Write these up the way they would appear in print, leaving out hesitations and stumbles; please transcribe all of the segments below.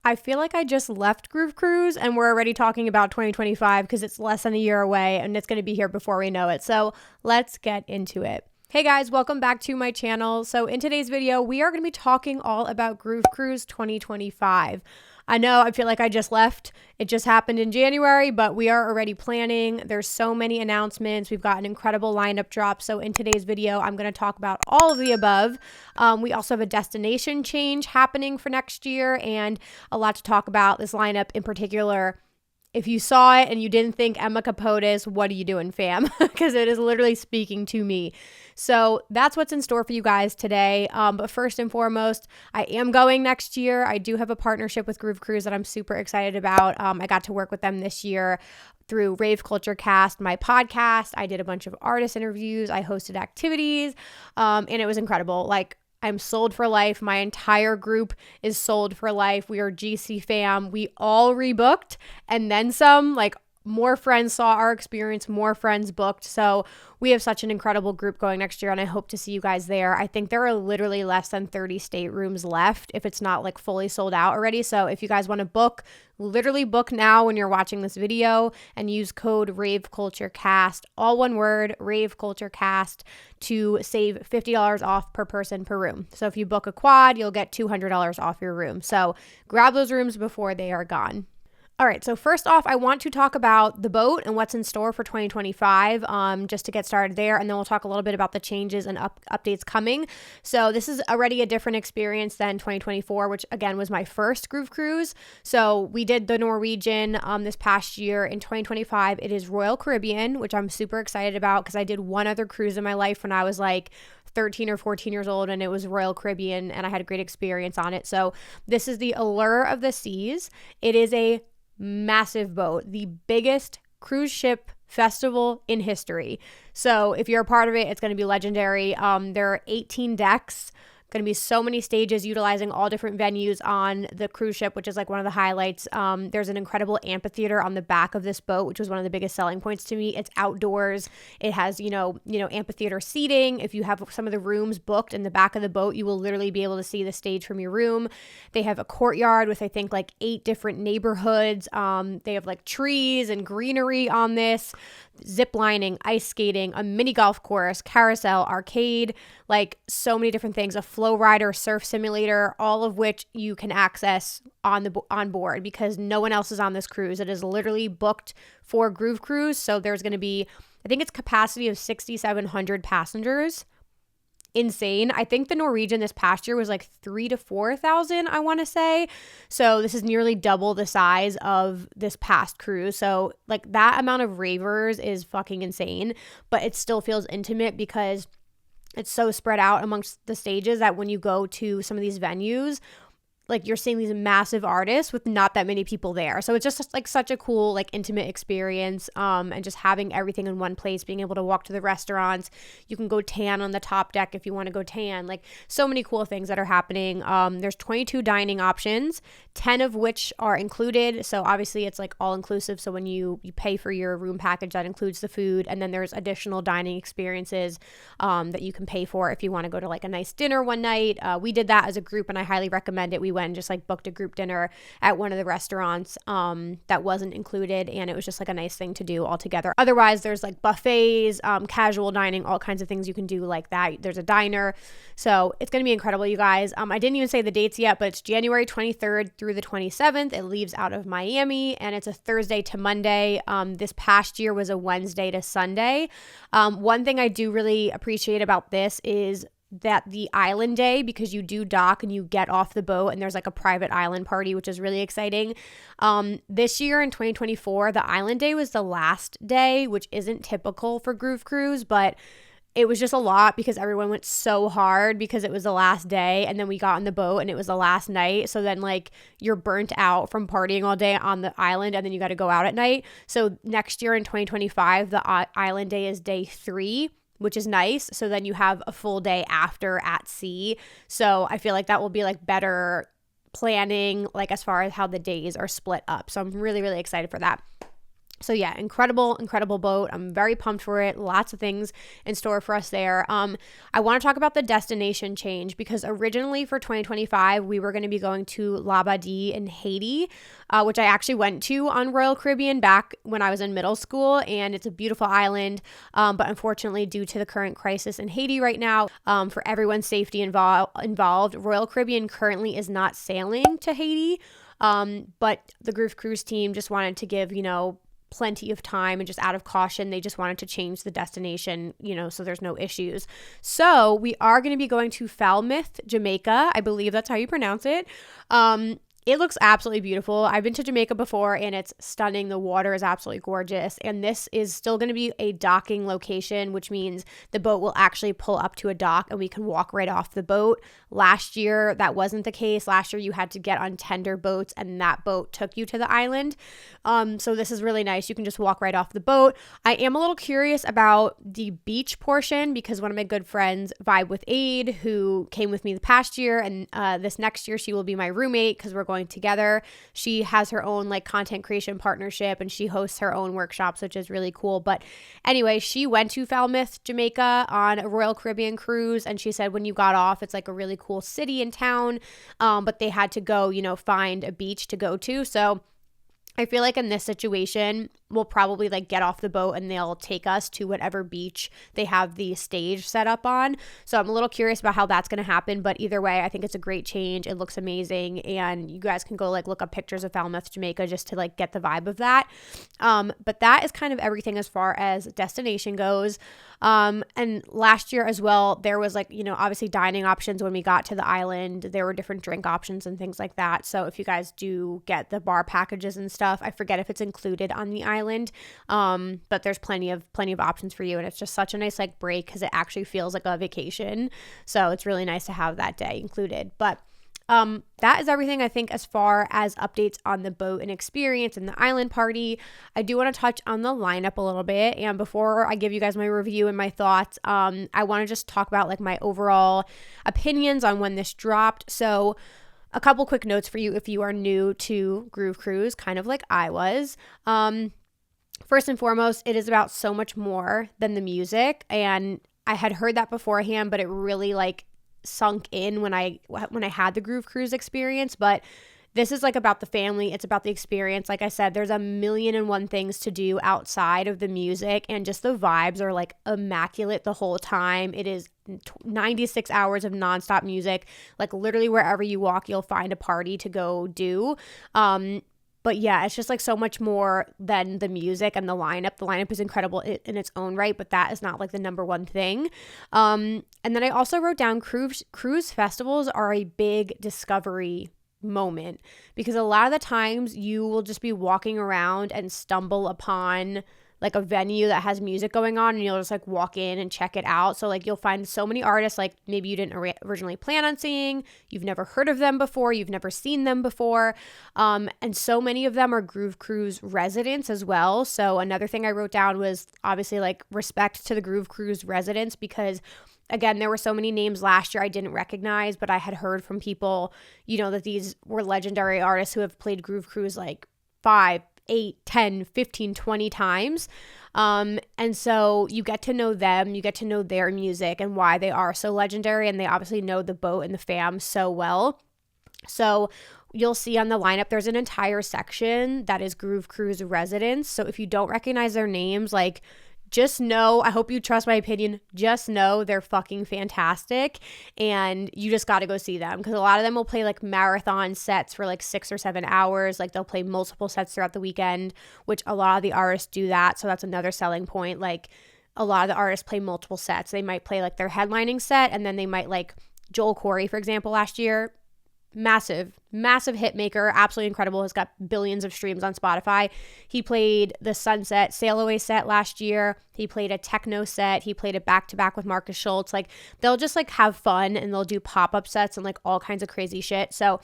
I feel like I just left Groove Cruise and we're already talking about 2025 because it's less than a year away and it's going to be here before we know it. So let's get into it. Hey guys, welcome back to my channel. So in today's video, we are going to be talking all about Groove Cruise 2025. I know I feel like I just left. It just happened in January, but we are already planning. There's so many announcements. We've got an incredible lineup drop. So in today's video, I'm going to talk about all of the above. We also have a destination change happening for next year and a lot to talk about. This lineup in particular, if you saw it and you didn't think Emma Kapotes, what are you doing, fam? Because it is literally speaking to me. So that's what's in store for you guys today. But first and foremost, I am going next year. I do have a partnership with Groove Cruise that I'm super excited about. I got to work with them this year through Rave Culture Cast, my podcast. I did a bunch of artist interviews. I hosted activities, and it was incredible. Like, I'm sold for life. My entire group is sold for life. We are GC fam. We all rebooked and then some. Like, more friends saw our experience, more friends booked. So we have such an incredible group going next year and I hope to see you guys there. I think there are literally less than 30 staterooms left if it's not like fully sold out already. So if you guys want to book, literally book now when you're watching this video and use code RAVECULTURECAST, all one word, RAVECULTURECAST, to save $50 off per person per room. So if you book a quad, you'll get $200 off your room. So grab those rooms before they are gone. All right, so first off, I want to talk about the boat and what's in store for 2025, just to get started there, and then we'll talk a little bit about the changes and updates coming. So this is already a different experience than 2024, which again was my first Groove Cruise. So we did the Norwegian this past year. In 2025, it is Royal Caribbean, which I'm super excited about because I did one other cruise in my life when I was like 13 or 14 years old, and it was Royal Caribbean, and I had a great experience on it. So this is the Allure of the Seas. It is a massive boat, the biggest cruise ship festival in history. So if you're a part of it, it's going to be legendary. There are 18 decks, going to be so many stages utilizing all different venues on the cruise ship, which is like one of the highlights. There's an incredible amphitheater on the back of this boat, which was one of the biggest selling points to me. It's outdoors. It has, amphitheater seating. If you have some of the rooms booked in the back of the boat, you will literally be able to see the stage from your room. They have a courtyard with, I think, like 8 different neighborhoods. They have like trees and greenery on this, zip lining, ice skating, a mini golf course, carousel, arcade, like so many different things, a flow rider, surf simulator, all of which you can access on board because no one else is on this cruise. It is literally booked for Groove Cruise. So there's going to be, I think it's capacity of 6,700 passengers. Insane. I think the Norwegian this past year was like 3,000 to 4,000, I want to say. So this is nearly double the size of this past cruise. So like that amount of ravers is fucking insane, but it still feels intimate because it's so spread out amongst the stages that when you go to some of these venues, like you're seeing these massive artists with not that many people there. So it's just like such a cool, like intimate experience. And just having everything in one place, being able to walk to the restaurants. You can go tan on the top deck if you want to go tan. Like so many cool things that are happening. There's 22 dining options, 10 of which are included. So obviously it's like all inclusive. So when you pay for your room package, that includes the food. And then there's additional dining experiences that you can pay for if you want to go to like a nice dinner one night. We did that as a group and I highly recommend it. We went and just like booked a group dinner at one of the restaurants that wasn't included, and it was just like a nice thing to do all together. Otherwise there's like buffets, casual dining, all kinds of things you can do like that. There's a diner. So it's going to be incredible, you guys. I didn't even say the dates yet, but it's January 23rd through the 27th. It leaves out of Miami and it's a Thursday to Monday. This past year was a Wednesday to Sunday. One thing I do really appreciate about this is that the island day, because you do dock and you get off the boat and there's like a private island party, which is really exciting. This year in 2024, the island day was the last day, which isn't typical for Groove Cruise, but it was just a lot because everyone went so hard because it was the last day, and then we got on the boat and it was the last night. So then like you're burnt out from partying all day on the island and then you got to go out at night. So next year in 2025, the island day is day 3, which is nice. So then you have a full day after at sea. So I feel like that will be like better planning, like as far as how the days are split up. So I'm really, really excited for that. So yeah, incredible boat. I'm very pumped for it. Lots of things in store for us there. I want to talk about the destination change because originally for 2025, we were going to be going to Labadee in Haiti, which I actually went to on Royal Caribbean back when I was in middle school, and it's a beautiful island. But unfortunately, due to the current crisis in Haiti right now, for everyone's safety involved, Royal Caribbean currently is not sailing to Haiti. But the Groove Cruise team just wanted to give, plenty of time, and just out of caution, they just wanted to change the destination, so there's no issues. So we are going to be going to Falmouth, Jamaica. I believe that's how you pronounce it. It looks absolutely beautiful. I've been to Jamaica before and it's stunning. The water is absolutely gorgeous. And this is still going to be a docking location, which means the boat will actually pull up to a dock and we can walk right off the boat. Last year, that wasn't the case. Last year, you had to get on tender boats and that boat took you to the island. So this is really nice. You can just walk right off the boat. I am a little curious about the beach portion because one of my good friends, Vibe with Aid, who came with me the past year, and this next year she will be my roommate because we're going together. She has her own content creation partnership and she hosts her own workshops, which is really cool. But anyway, she went to Falmouth, Jamaica on a Royal Caribbean cruise, and she said when you got off, it's a really cool city and town, but they had to go, find a beach to go to. So I feel like in this situation, we'll probably get off the boat and they'll take us to whatever beach they have the stage set up on. So I'm a little curious about how that's going to happen. But either way, I think it's a great change. It looks amazing. And you guys can go look up pictures of Falmouth, Jamaica, just to get the vibe of that. But that is kind of everything as far as destination goes. And last year as well, there was obviously dining options when we got to the island. There were different drink options and things like that. So if you guys do get the bar packages and stuff, I forget if it's included on the island, but there's plenty of options for you, and it's just such a nice break because it actually feels like a vacation. So it's really nice to have that day included. But that is everything I think as far as updates on the boat and experience and the island party. I do want to touch on the lineup a little bit, and before I give you guys my review and my thoughts, I want to just talk about my overall opinions on when this dropped. So a couple quick notes for you if you are new to Groove Cruise, kind of like I was. First and foremost, it is about so much more than the music, and I had heard that beforehand, but it really sunk in when I had the Groove Cruise experience. But this is about the family. It's about the experience. Like I said, there's 1,000,001 things to do outside of the music, and just the vibes are immaculate the whole time. It is 96 hours of nonstop music. Literally wherever you walk, you'll find a party to go do. But yeah, it's just so much more than the music and the lineup. The lineup is incredible in its own right, but that is not the number one thing. And then I also wrote down cruise festivals are a big discovery moment because a lot of the times you will just be walking around and stumble upon a venue that has music going on, and you'll just walk in and check it out. So you'll find so many artists maybe you didn't originally plan on seeing, you've never heard of them before, you've never seen them before, and so many of them are Groove Cruise residents as well. So another thing I wrote down was obviously respect to the Groove Cruise residents, because again, there were so many names last year I didn't recognize, but I had heard from people, that these were legendary artists who have played Groove Cruise 5, 8, 10, 15, 20 times. And so you get to know them, you get to know their music and why they are so legendary, and they obviously know the boat and the fam so well. So you'll see on the lineup, there's an entire section that is Groove Cruise residents. So if you don't recognize their names, just know, I hope you trust my opinion, just know they're fucking fantastic, and you just got to go see them, because a lot of them will play marathon sets for 6 or 7 hours. They'll play multiple sets throughout the weekend, which a lot of the artists do that. So that's another selling point. A lot of the artists play multiple sets. They might play their headlining set, and then they might Joel Corey, for example, last year, massive hit maker, absolutely incredible, has got billions of streams on Spotify. He played the Sunset Sail Away set last year. He played a techno set. He played it back-to-back with Marcus Schultz. They'll just have fun, and they'll do pop-up sets and all kinds of crazy shit. So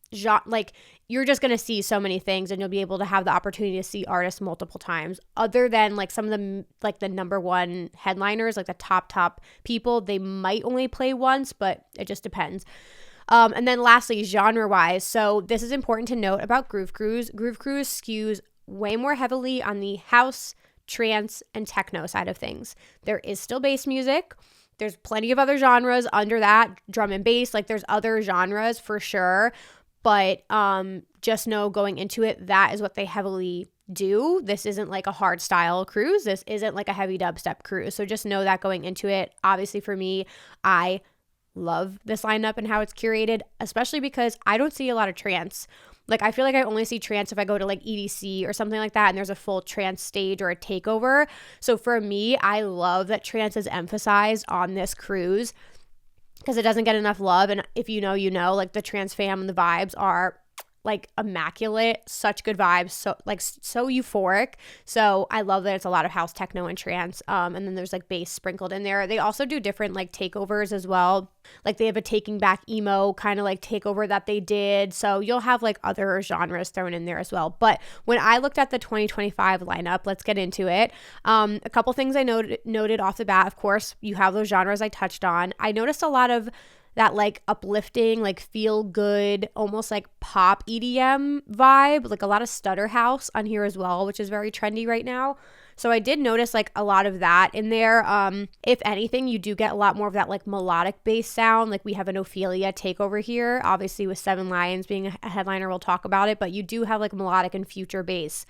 you're just gonna see so many things, and you'll be able to have the opportunity to see artists multiple times. Other than some of them, the number one headliners, the top people, they might only play once, but it just depends. And then lastly, genre-wise, so this is important to note about Groove Cruise. Groove Cruise skews way more heavily on the house, trance, and techno side of things. There is still bass music. There's plenty of other genres under that, drum and bass. Like there's other genres for sure. But just know going into it, that is what they heavily do. This isn't like a hard style cruise. This isn't like a heavy dubstep cruise. So just know that going into it. Obviously for me, I love this lineup and how it's curated, especially because I don't see a lot of trance. Like I feel like I only see trance if I go to like EDC or something like that and there's a full trance stage or a takeover. So for me, I love that trance is emphasized on this cruise because it doesn't get enough love. And if you know, you know, like the trance fam and the vibes are like immaculate, such good vibes, so euphoric. So I love that it's a lot of house, techno, and trance. And then there's like bass sprinkled in there. They also do different like takeovers as well. Like they have a Taking Back emo kind of like takeover that they did. So you'll have like other genres thrown in there as well. But when I looked at the 2025 lineup, let's get into it. A couple things I noted off the bat. Of course, you have those genres I touched on. I noticed a lot of that like uplifting, like feel good, almost like pop EDM vibe, like a lot of stutter house on here as well, which is very trendy right now. So I did notice like a lot of that in there. If anything, you do get a lot more of that like melodic bass sound. Like we have an Ophelia takeover here, obviously with Seven Lions being a headliner, we'll talk about it, but you do have like melodic and future bass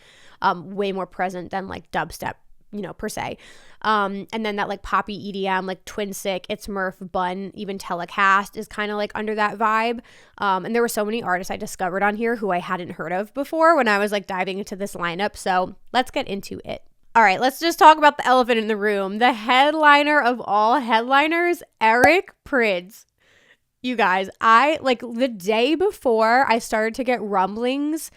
way more present than like dubstep, you know, per se. And then that like poppy EDM, like Twin Sick, It's Murph, Bun, even Telecast is kind of like under that vibe. And there were so many artists I discovered on here who I hadn't heard of before when I was like diving into this lineup. So let's get into it. All right, let's just talk about the elephant in the room. The headliner of all headliners, Eric Prydz. You guys, I like the day before I started to get rumblings.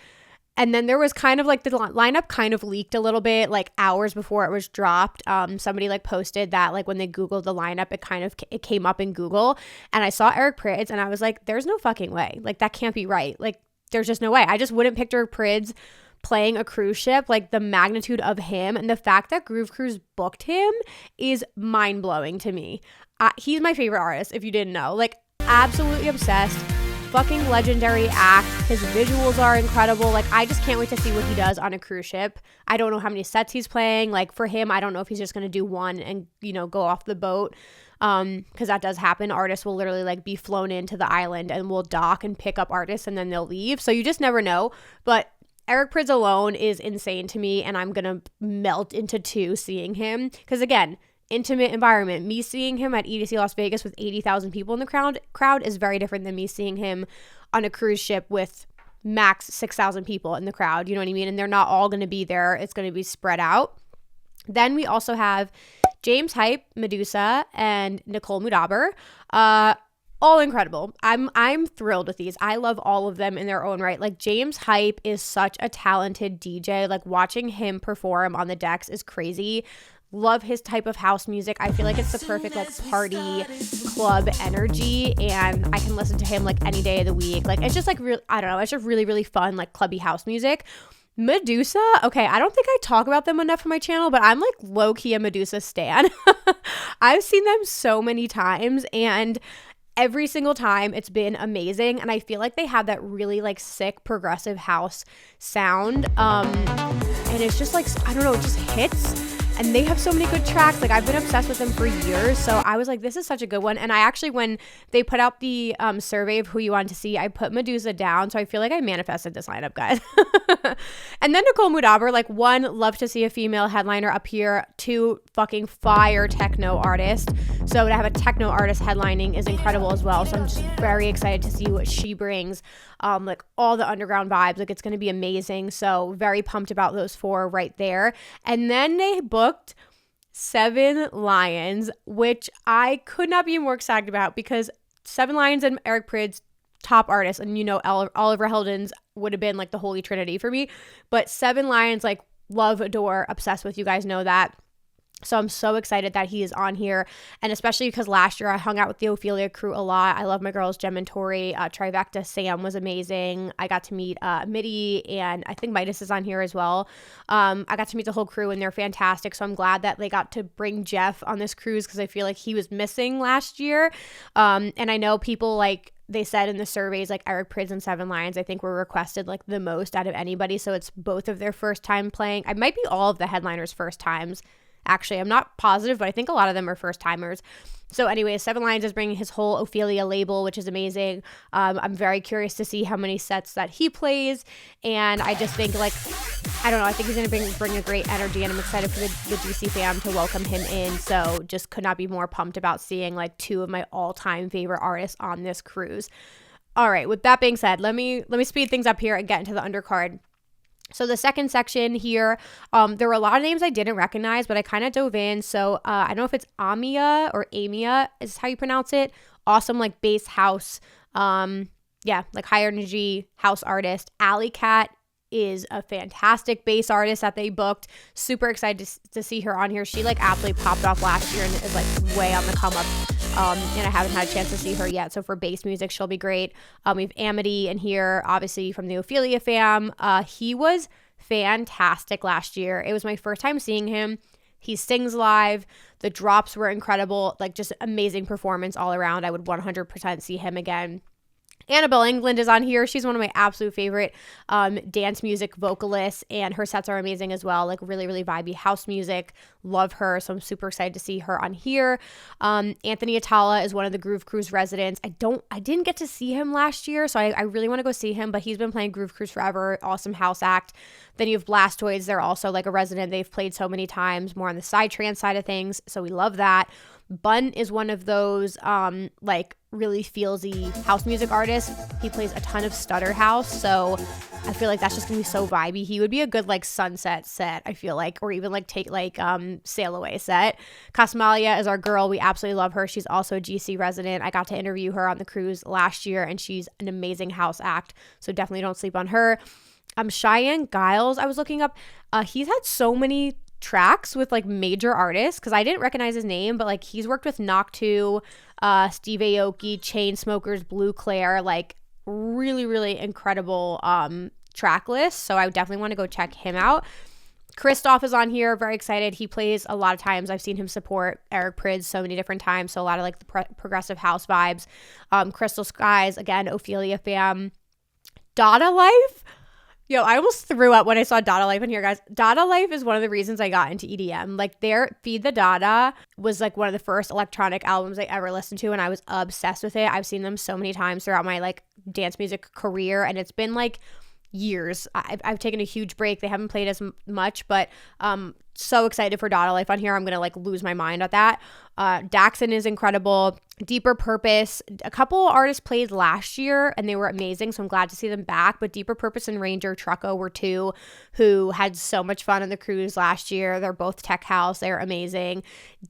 And then there was kind of like the lineup kind of leaked a little bit like hours before it was dropped. Somebody like posted that like when they Googled the lineup, it came up in Google. And I saw Eric Prydz and I was like, there's no fucking way. Like that can't be right. Like there's just no way. I just wouldn't picture Prydz playing a cruise ship. Like the magnitude of him and the fact that Groove Cruise booked him is mind blowing to me. He's my favorite artist if you didn't know. Like absolutely obsessed. Fucking legendary act. His visuals are incredible. Like I just can't wait to see what he does on a cruise ship. I don't know how many sets he's playing. Like for him, I don't know if he's just going to do one and, you know, go off the boat. Because that does happen. Artists will literally like be flown into the island and will dock and pick up artists and then they'll leave. So you just never know. But Eric Prydz alone is insane to me and I'm going to melt into two seeing him. Because again, intimate environment. Me seeing him at EDC Las Vegas with 80,000 people in the crowd is very different than me seeing him on a cruise ship with max 6,000 people in the crowd. You know what I mean? And they're not all going to be there. It's going to be spread out. Then we also have James Hype, Medusa, and Nicole Mudaber. All incredible. I'm thrilled with these. I love all of them in their own right. Like James Hype is such a talented DJ. Like watching him perform on the decks is crazy. Love his type of house music. I feel like it's the perfect like party club energy and I can listen to him like any day of the week. Like it's just like I don't know, it's just really, really fun like clubby house music. Medusa, okay, I don't think I talk about them enough on my channel, but I'm like low-key a Medusa stan. I've seen them so many times and every single time it's been amazing and I feel like they have that really like sick progressive house sound. And it's just like, I don't know, it just hits. And they have so many good tracks. Like I've been obsessed with them for years. So I was like, this is such a good one. And I actually, when they put out the survey of who you wanted to see, I put Medusa down. So I feel like I manifested this lineup, guys. And then Nicole Mudaber, like one, love to see a female headliner up here. Two, fucking fire techno artist. So to have a techno artist headlining is incredible as well. So I'm just very excited to see what she brings. Like all the underground vibes, like it's going to be amazing. So very pumped about those four right there. And then they booked Seven Lions, which I could not be more excited about because Seven Lions and Eric Prydz, top artists, and you know Oliver Heldens would have been like the holy trinity for me. But Seven Lions, like love, adore, obsessed with. You guys know that. So I'm so excited that he is on here, and especially because last year I hung out with the Ophelia crew a lot. I love my girls, Jem and Tori. Trivecta Sam was amazing. I got to meet Mitty, and I think Midas is on here as well. I got to meet the whole crew, and they're fantastic. So I'm glad that they got to bring Jeff on this cruise because I feel like he was missing last year. And I know people like they said in the surveys, like Eric Prydz and Seven Lions, I think were requested like the most out of anybody. So it's both of their first time playing. It might be all of the headliners' first times. Actually, I'm not positive, but I think a lot of them are first timers. So anyways, Seven Lions is bringing his whole Ophelia label, which is amazing. I'm very curious to see how many sets that he plays. And I just think like, I don't know, I think he's going to bring a great energy, and I'm excited for the DC fam to welcome him in. So just could not be more pumped about seeing like two of my all-time favorite artists on this cruise. All right, with that being said, let me speed things up here and get into the undercard. So the second section here, there were a lot of names I didn't recognize, but I kind of dove in. So I don't know if it's Amia or Amia is how you pronounce it. Awesome, like bass house, like high energy house artist. Alley Cat is a fantastic bass artist that they booked. Super excited to see her on here. She like absolutely popped off last year and is like way on the come up. And I haven't had a chance to see her yet. So for bass music, she'll be great. We have Amity in here, obviously from the Ophelia fam. He was fantastic last year. It was my first time seeing him. He sings live. The drops were incredible. Like just amazing performance all around. I would 100% see him again. Annabelle England is on here. She's one of my absolute favorite dance music vocalists, and her sets are amazing as well. Like really, really vibey house music. Love her. So I'm super excited to see her on here. Anthony Atala is one of the Groove Cruise residents. I didn't get to see him last year, so I really want to go see him, but he's been playing Groove Cruise forever. Awesome house act. Then you have Blastoids. They're also like a resident. They've played so many times, more on the psytrance side of things. So we love that. Bun is one of those like really feelsy house music artists. He plays a ton of stutter house, so I feel like that's just gonna be so vibey. He would be a good like sunset set, I feel like, or even like take like sail away set. Casmalia is our girl. We absolutely love her. She's also a GC resident. I got to interview her on the cruise last year, and she's an amazing house act, so definitely don't sleep on her. Cheyenne Giles, I was looking up. He's had so many tracks with like major artists, because I didn't recognize his name, but like he's worked with Noctu, Steve Aoki, Chainsmokers, Blue Claire, like really, really incredible track list. So I definitely want to go check him out. Christoph is on here. Very excited. He plays a lot of times. I've seen him support Eric Prydz so many different times. So a lot of like the progressive house vibes. Crystal Skies, again, Ophelia fam. Dada Life. Yo, I almost threw up when I saw Dada Life in here, guys. Dada Life is one of the reasons I got into EDM. Like their Feed the Dada was like one of the first electronic albums I ever listened to, and I was obsessed with it. I've seen them so many times throughout my like dance music career, and it's been like years. I've taken a huge break. They haven't played as much, but so excited for Dada Life on here. I'm gonna like lose my mind at that. Daxon is incredible. Deeper Purpose, a couple artists played last year and they were amazing, so I'm glad to see them back. But Deeper Purpose and Ranger Trucko were two who had so much fun on the cruise last year. They're both tech house. They're amazing.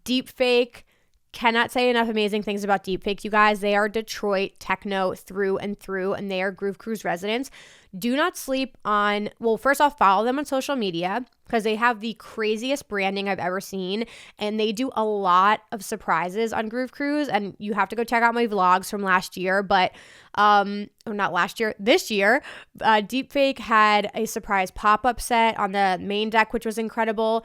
Deep Fake, cannot say enough amazing things about Deep Fake, you guys. They are Detroit techno through and through, and they are Groove Cruise residents. Do not sleep on, well, first off, follow them on social media, because they have the craziest branding I've ever seen, and they do a lot of surprises on Groove Cruise, and you have to go check out my vlogs from last year, but not last year, this year. Deep Fake had a surprise pop-up set on the main deck, which was incredible.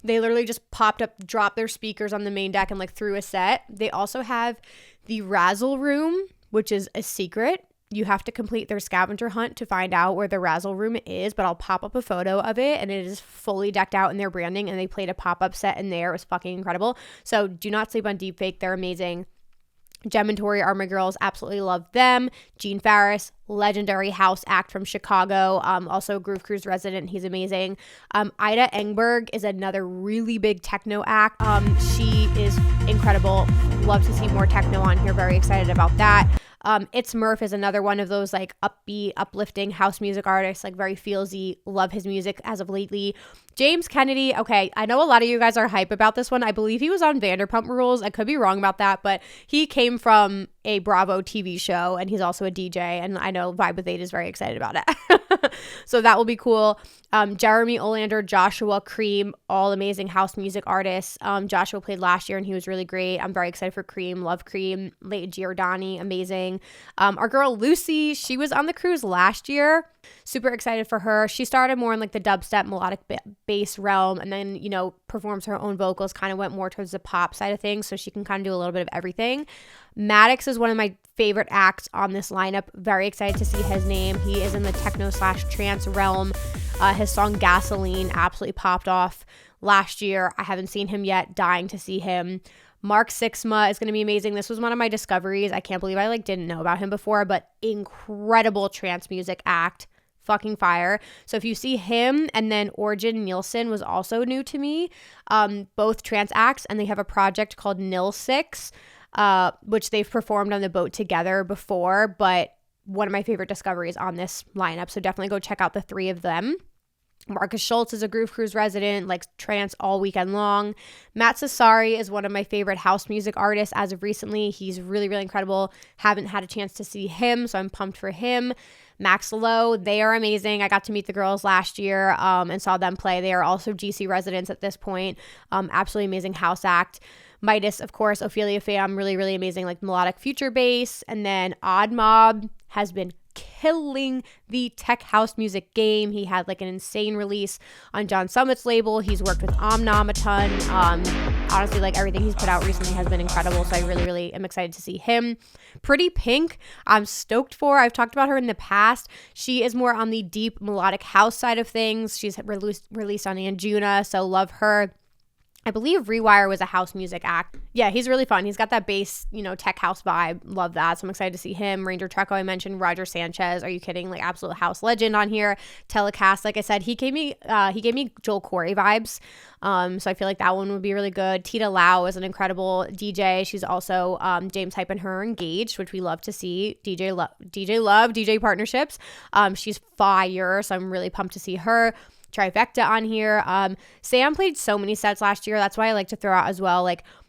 They literally just popped up, dropped their speakers on the main deck and like threw a set. They also have the Razzle Room, which is a secret. You have to complete their scavenger hunt to find out where the Razzle Room is, but I'll pop up a photo of it, and it is fully decked out in their branding, and they played a pop-up set in there. It was fucking incredible. So do not sleep on Deepfake. They're amazing. Gem and Tori are my girls. Absolutely love them. Gene Farris, legendary house act from Chicago. Also Groove Cruise resident. He's amazing. Ida Engberg is another really big techno act. She is incredible. Love to see more techno on here. Very excited about that. It's Murph is another one of those like upbeat, uplifting house music artists, like very feelsy. Love his music as of lately. James Kennedy. Okay, I know a lot of you guys are hype about this one. I believe he was on Vanderpump Rules. I could be wrong about that, but he came from a Bravo TV show, and he's also a DJ, and I know Vibe with 8 is very excited about it. So that will be cool. Jeremy Olander, Joshua Cream, all amazing house music artists. Joshua played last year and he was really great. I'm very excited for Cream. Love Cream. Leighton Giordani, amazing. Our girl Lucy, she was on the cruise last year. Super excited for her. She started more in like the dubstep melodic bass realm, and then, you know, performs her own vocals, kind of went more towards the pop side of things, so she can kind of do a little bit of everything. Maddox is one of my favorite acts on this lineup. Very excited to see his name. He is in the techno/trance realm. His song Gasoline absolutely popped off last year. I haven't seen him yet. Dying to see him. Mark Sixma is going to be amazing. This was one of my discoveries. I can't believe I didn't know about him before, but incredible trance music act. Fucking fire. So if you see him, and then Origin Nielsen was also new to me, both trance acts, and they have a project called Nil Six, which they've performed on the boat together before, but one of my favorite discoveries on this lineup. So definitely go check out the three of them. Marcus Schultz is a Groove Cruise resident, likes trance all weekend long. Matt Sassari is one of my favorite house music artists as of recently. He's really, really incredible. Haven't had a chance to see him, so I'm pumped for him. Max Lowe, they are amazing. I got to meet the girls last year and saw them play. They are also GC residents at this point. Absolutely amazing house act. Midas, of course, Ophelia Pham, really, really amazing, melodic future bass. And then Odd Mob has been killing the tech house music game. He had an insane release on John Summit's label. He's worked with Omnom a ton. Honestly, everything he's put out recently has been incredible. So I really, really am excited to see him. Pretty Pink, I'm stoked for. I've talked about her in the past. She is more on the deep melodic house side of things. She's released on Anjuna, so love her. I believe Rewire was a house music act. Yeah, he's really fun. He's got that bass, tech house vibe. Love that. So I'm excited to see him. Ranger Treco, I mentioned. Roger Sanchez. Are you kidding? Absolute house legend on here. Telecast, like I said, he gave me Joel Corey vibes. So I feel like that one would be really good. Tita Lau is an incredible DJ. She's also James Hype and her engaged, which we love to see. DJ Love, DJ partnerships. She's fire. So I'm really pumped to see her. Trifecta on here. Sam played so many sets last year. That's why I like to throw out as well.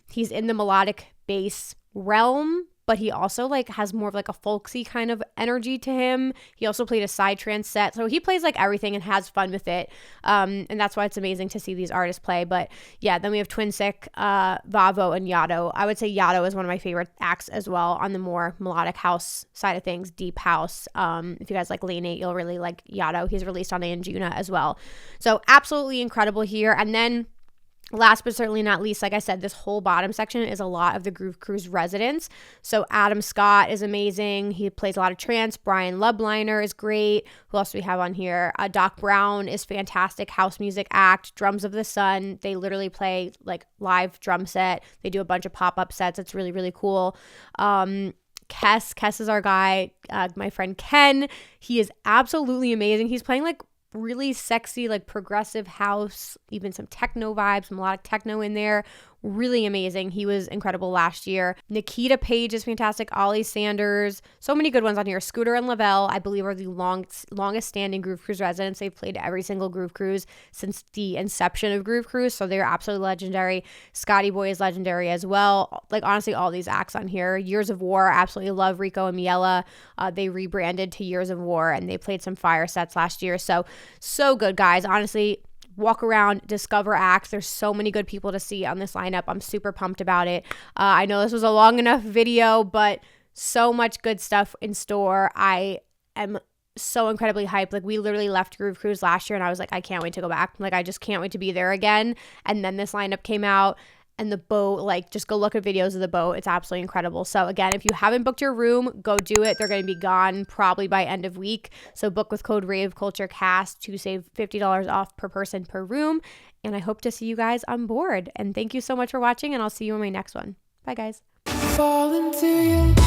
He's in the melodic bass realm, but he also has more of a folksy kind of energy to him. He also played a side trance set. So he plays everything and has fun with it. And that's why it's amazing to see these artists play. But yeah, then we have Twinsick, Vavo, and Yado. I would say Yado is one of my favorite acts as well on the more melodic house side of things, deep house. If you guys like Lane 8, you'll really like Yado. He's released on Anjuna as well. So absolutely incredible here. And then last but certainly not least, like I said, this whole bottom section is a lot of the Groove Cruise residents. So Adam Scott is amazing. He plays a lot of trance. Brian Lubliner is great. Who else do we have on here? Doc Brown is fantastic. House music act. Drums of the Sun. They literally play live drum set. They do a bunch of pop-up sets. It's really, really cool. Kess is our guy. My friend Ken. He is absolutely amazing. He's playing really sexy, progressive house, even some techno vibes, melodic techno in there. Really amazing. He was incredible last year. Nikita Page is fantastic. Ollie Sanders. So many good ones on here. Scooter and Lavelle, I believe, are the longest standing Groove Cruise residents. They've played every single Groove Cruise since the inception of Groove Cruise, so they're absolutely legendary. Scotty Boy is legendary as well. Honestly, all these acts on here. Years of War, absolutely love Rico and Miela. They rebranded to Years of War, and they played some fire sets last year. So good, guys. Honestly, walk around, discover acts. There's so many good people to see on this lineup. I'm super pumped about it. I know this was a long enough video, but so much good stuff in store. I am so incredibly hyped. We literally left Groove Cruise last year and I was I can't wait to go back. I just can't wait to be there again. And then this lineup came out. And the boat, just go look at videos of the boat. It's absolutely incredible. So again, if you haven't booked your room, go do it. They're going to be gone probably by end of week. So book with code RAVECULTURECAST to save $50 off per person per room. And I hope to see you guys on board. And thank you so much for watching, and I'll see you in my next one. Bye, guys. Fall into you.